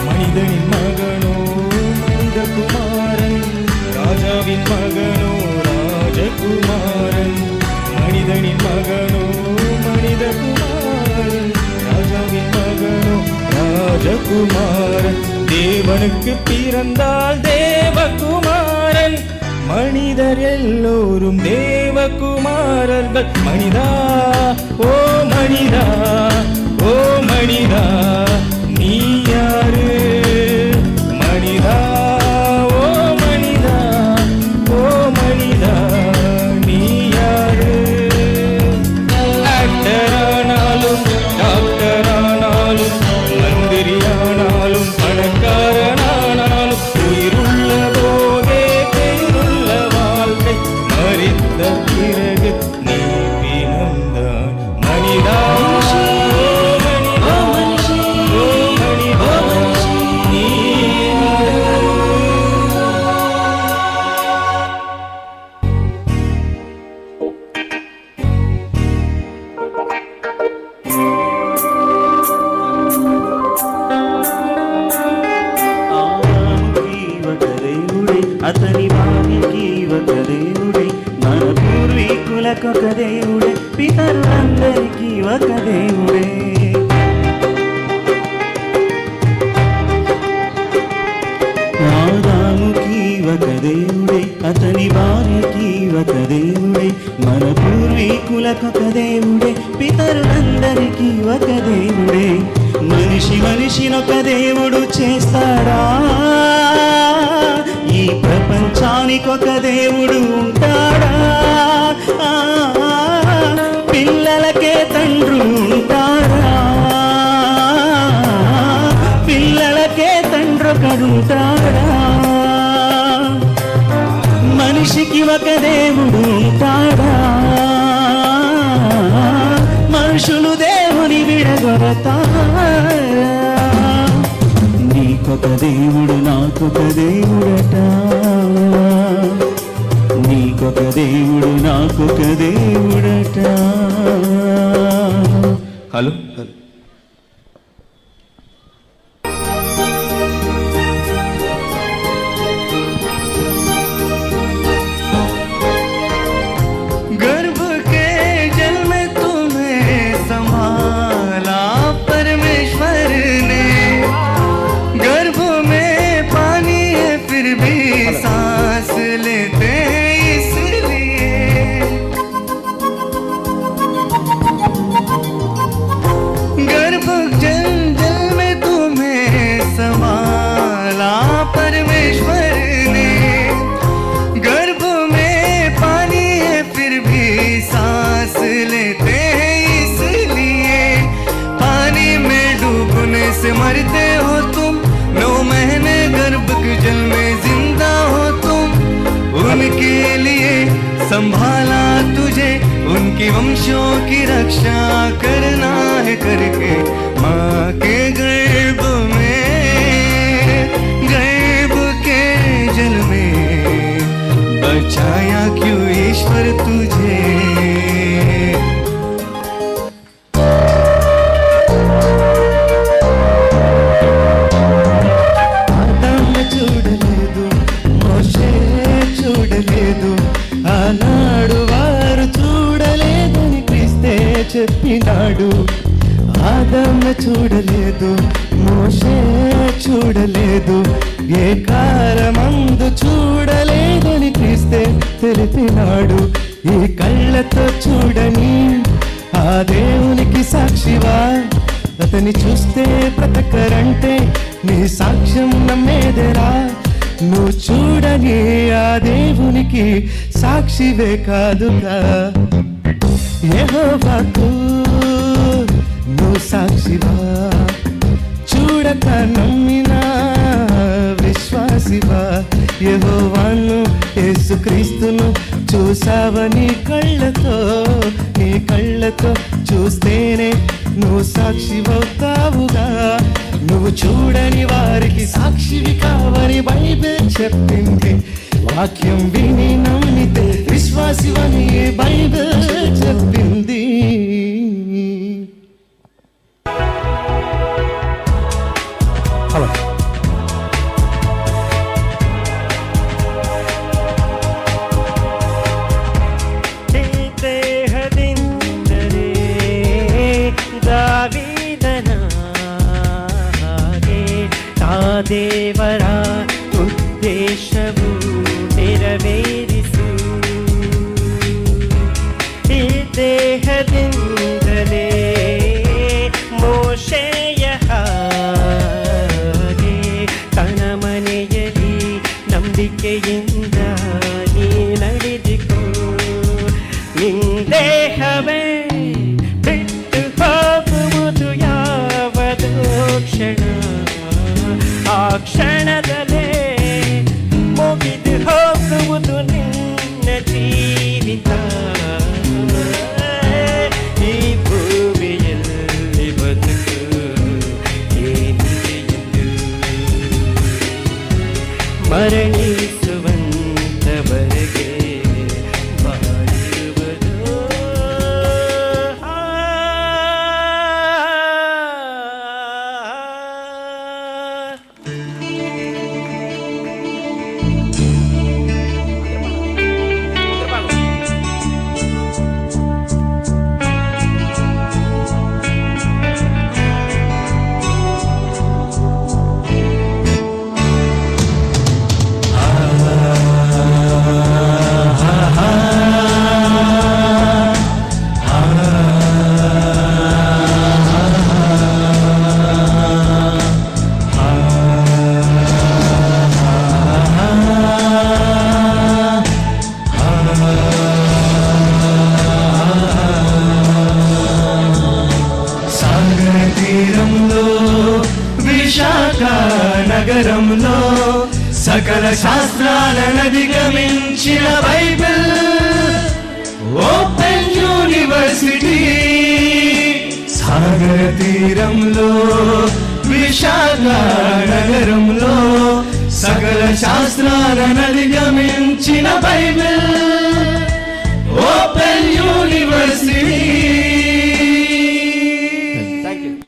மனிதனின் மகனோ மனிதகுமாரன், ராஜாவின் மகனோ ராஜகுமாரன். மனிதனின் மகனோ மனிதகுமாரன், ராஜாவின் மகனோ ராஜகுமாரன். தேவனுக்கு பிறந்தால் தேவகுமாரன், மனிதர் எல்லோரும் தேவகுமாரர்கள். மனிதா ஓ மனிதா, ஓ மனிதா நீ யாரு? மனிதா ஓ மனிதா, ஓ மனிதா நீ யாரு? ஆக்டர் ஆனாலும் டாக்டர் ஆனாலும் மந்திரியானாலும் பணக்காரனானாலும் உயிருள்ள போதே பெயருள்ள வாழ்க்கை, மறித்த பிறகு நீ பிறந்தான். மனிதா అతని భార్యకి ఒక దేవుడే, మన పూర్వీకులకు ఒక దేవుడే, పితరులందరికీ ఒక దేవుడే. ఆదాముకి ఒక దేవుడే, అతని భార్యకి ఒక దేవుడే, మన పూర్వీకులకు ఒక దేవుడే, పితరులందరికీ ఒక దేవుడే. మనిషినొక దేవుడు చేస్తాడా? ఈ ప్రపంచానికొక దేవుడు ఉంటాడా? పిల్లలకే తండ్రులు ఉంటారా? పిల్లలకే తండ్రొకడుంటాడా? మనిషికి ఒక దేవుడు ఉంటాడా? మనుషులు దేవుని విడగొడతారా? నీకొక దేవుడు నాకొక దేవుడట, నీకొక దేవుడు నాకొక దేవుడట. హలో मरते हो तुम, 9 महीने गर्भ के जल में जिंदा हो तुम. उनके लिए संभाला तुझे, उनके वंशों की रक्षा करना है करके माँ के गर्भ के जल में बचाया क्यों ईश्वर तुझे. ఆనాడు వారు చూడలేదని క్రీస్తే చెప్పినాడు. ఆదాము చూడలేదు, మోషే చూడలేదు, ఏ కాలమందు చూడలేదని క్రీస్తే తెలిపినాడు. ఈ కళ్ళతో చూడని ఆ దేవునికి సాక్షివా? అతని చూస్తే బ్రతకరంటే నీ సాక్ష్యం నమ్మేదెరా? నువ్వు చూడని ఆ దేవునికి సాక్షివే కాదుగా. యెహోవాకు నువ్వు సాక్షివా? చూడక నమ్మిన విశ్వాసివా? యెహోవాను యేసుక్రీస్తును చూసావా? నీ కళ్ళతో చూస్తేనే నువ్వు సాక్షివవుతావుగా. నువ్వు చూడని వారికి సాక్షివి కావని బైబిల్ చెప్పింది. వాక్యం విని నమ్మితే విశ్వాసివని బైబిల్ చెప్పింది. హలో ದೇವರ ಉದ್ದೇಶವು ನೆರವೇರಿಸು. ಈ ದೇಹದಿಂದಲೇ ಮೋಶೆಯ ಹಾಗೆ ತನ್ನ ಮನೆಯಲ್ಲಿ ನಂಬಿಕೆಯಿಂದ ನೀ ನಡೆದುಕೋ. ನಿಂದೇಹವೇ ಬಿಟ್ಟು ಹೋಗುವುದು ಯಾವದೋ ಕ್ಷಣ, ಆ ಕ್ಷಣದಲ್ಲೇ ಮುಗಿದು ಹೋಗುವುದು ನಿನ್ನ ಜೀವಿತ. ಈ ಭೂಮಿಯಲ್ಲಿ ಬದುಕು ಏನಿದೆ ಎಂದು ಮರಣಿಸುವಂತವರೆಗೆ ಬಾಳುವುದು. సాగర తీరంలో విశాఖ నగరంలో సకల శాస్త్రాలను అధిగమించిన బైబిల్ ఓపెన్ యూనివర్సిటీ. సాగర తీరంలో విశాఖ నగరంలో సకల శాస్త్రాలను అధిగమించిన బైబిల్